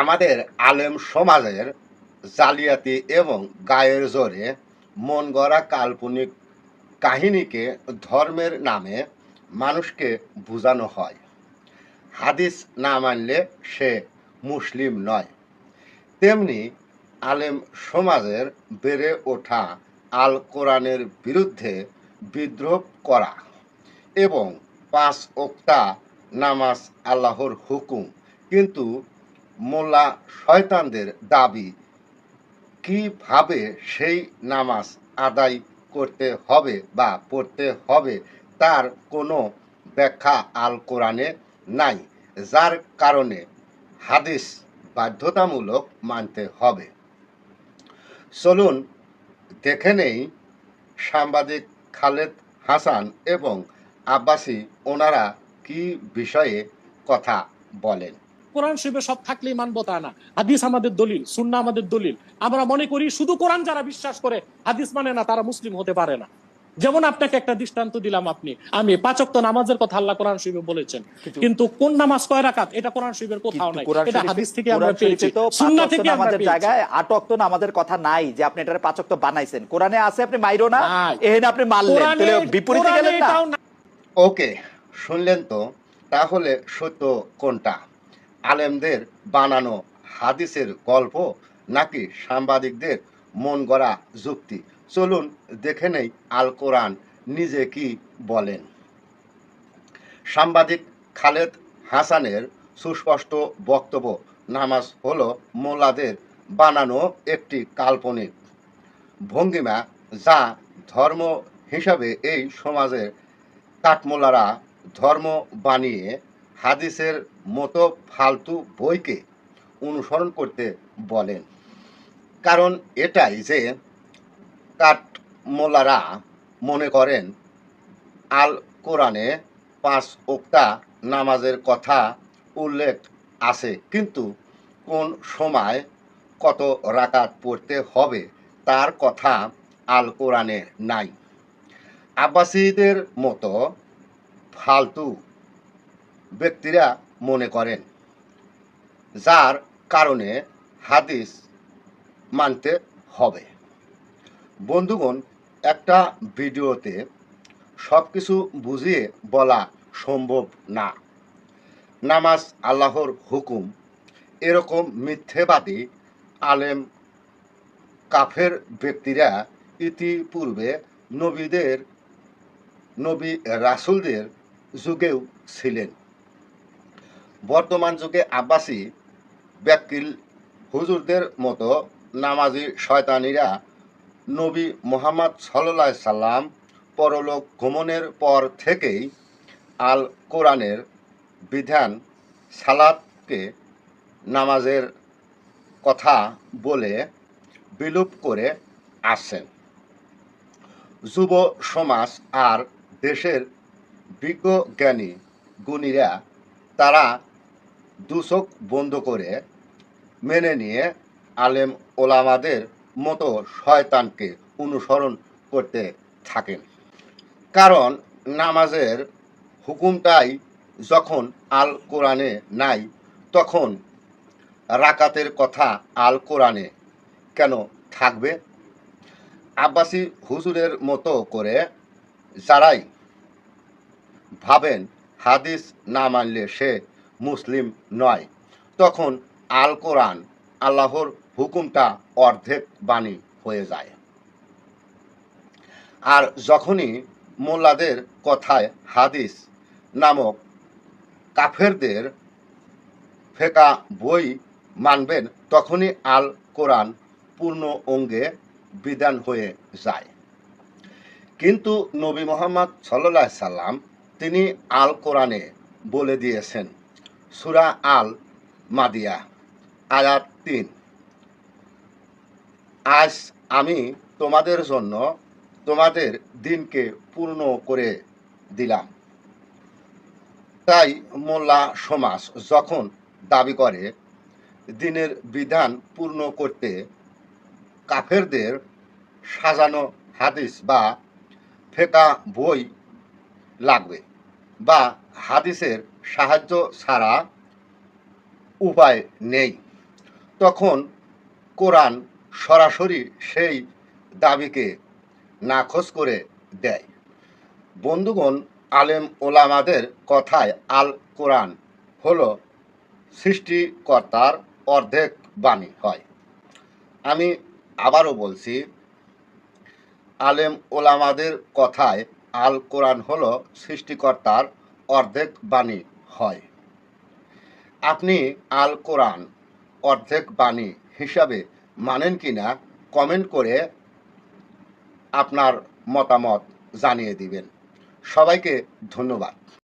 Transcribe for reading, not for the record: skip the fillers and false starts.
আমাদের আলেম সমাজের জালিয়াতি এবং গায়ের জোরে মন গড়া কাল্পনিক কাহিনীকে ধর্মের নামে মানুষকে বোঝানো হয়। হাদিস না মানলে সে মুসলিম নয়। তেমনি আলেম সমাজের বেড়ে ওঠা আল কোরআনের বিরুদ্ধে বিদ্রোহ করা এবং পাঁচ ওক্তা নামাজ আল্লাহর হুকুম, কিন্তু মোল্লা শয়তানদের দাবি কিভাবে সেই নামাজ আদায় করতে হবে বা পড়তে হবে তার কোনো ব্যাখ্যা আল কোরআনে নাই, যার কারণে হাদিস বাধ্যতামূলক মানতে হবে। চলুন দেখে নেই সাংবাদিক খালেদ হাসান এবং আব্বাসী ওনারা কি বিষয়ে কথা বলেন। কোরআন শরীফে সব থাকলেই মানবো তা না। হাদিস আমাদের দলিল, সুন্নাহ আমাদের দলিল। আমরা মনে করি শুধু কোরআন যারা বিশ্বাস করে হাদিস মানে না তারা মুসলিম হতে পারে না। যেমন আপনাকে একটা দৃষ্টান্ত দিলাম, আমি ৫ ওয়াক্ত নামাজের কথা আল্লাহ কোরআন শরীফে বলেছেন, কিন্তু কোন নামাজ কয় রাকাত এটা কোরআন শরীফের কোথাও নাই। এটা হাদিস থেকে আমরা পেয়েছি, সুন্নাহ থেকে আমরা পেয়েছি। জায়গায় ৮ ওয়াক্ত নামাজের কথা নাই যে আপনি এটারে ৫ ওয়াক্ত বানাইছেন। কোরআনে আছে, আপনি মাইরো না, এহেন আপনি মানলেন, তাহলে বিপরীতে গেলেন না। ওকে, শুনলেন তো, তাহলে সত্য কোনটা? আলেমদের বানানো হাদিসের গল্প নাকি সাংবাদিকদের মন গড়া যুক্তি? চলুন দেখে নেই আল কোরআন নিজে কি বলেন। সাংবাদিক খালেদ হাসানের সুস্পষ্ট বক্তব্য, নামাজ হলো মোল্লাদের বানানো একটি কাল্পনিক ভঙ্গিমা, যা ধর্ম হিসাবে এই সমাজের কাঠমোল্লারা ধর্ম বানিয়ে হাদিসের মতো ফালতু বইকে অনুসরণ করতে বলেন। কারণ এটাই যে কাঠমোল্লারা মনে করেন আল কোরআনে ৫ ওক্তা নামাজের কথা উল্লেখ আছে, কিন্তু কোন সময় কত রাকাত পড়তে হবে তার কথা আল কোরআনে নাই। আব্বাসীদের মতো ফালতু ব্যক্তিরা মনে করেন, যার কারণে হাদিস মানতে হবে। বন্ধুগণ, একটা ভিডিওতে সব কিছু বুঝিয়ে বলা সম্ভব না। নামাজ আল্লাহর হুকুম, এরকম মিথ্যেবাদী আলেম কাফের ব্যক্তিরা ইতিপূর্বে নবী রাসূলদের যুগেও ছিলেন। বর্তমান যুগে আব্বাসী ব্যাকিল হুজুরদের মতো নামাজি শয়তানিরা নবী মুহাম্মদ সাল্লাল্লাহু আলাইহি সাল্লাম পরলোক গমনের পর থেকেই আল কোরআনের বিধান সালাতকে নামাজের কথা বলে বিলুপ করে আসছেন। যুব সমাজ আর দেশের বিজ্ঞ জ্ঞানী গুণীরা তারা দুচোখ বন্ধ করে মেনে নিয়ে আলেম ওলামাদের মতো শয়তানকে অনুসরণ করতে থাকেন। কারণ নামাজের হুকুমটাই যখন আল কোরআনে নাই, তখন রাকাতের কথা আল কোরআনে কেন থাকবে? আব্বাসী হুজুরের মতো করে যারাই ভাবেন হাদিস না মানলে সে মুসলিম নয়, তখন আল কোরআন আল্লাহর হুকুমটা অর্ধেক বাণী হয়ে যায়। আর যখনই মোল্লাদের কথায় হাদিস নামক কাফেরদের ফেকা বই মানবেন, তখনই আল কোরআন পূর্ণ অঙ্গে বিধান হয়ে যায়। কিন্তু নবী মুহাম্মদ সাল্লাল্লাহু আলাইহি সাল্লাম তিনি আল কোরআনে বলে দিয়েছেন, সূরা আল মাদিয়া আয়াত ৩, আজ আমি তোমাদের জন্য তোমাদের দিনকে পূর্ণ করে দিলাম। তাই মোল্লা সমাজ যখন দাবি করে দিনের বিধান পূর্ণ করতে কাফেরদের সাজানো হাদিস বা ফেকা বই লাগবে, বা হাদিসের সাহায্য ছাড়া উপায় নেই, তখন কোরআন সরাসরি সেই দাবিকে নাকচ করে দেয়। বন্ধুগণ, আলেম ওলামাদের কথায় আল কোরআন হলো সৃষ্টিকর্তার অর্ধেক বাণী হয়। আমি আবারও বলছি, আলেম ওলামাদের কথায় আল কোরআন হলো সৃষ্টিকর্তার অর্ধেক বাণী হয়। আপনি আল কোরআন অর্ধেক বাণী হিসাবে মানেন কিনা কমেন্ট করে আপনার মতামত জানিয়ে দিবেন। সবাইকে ধন্যবাদ।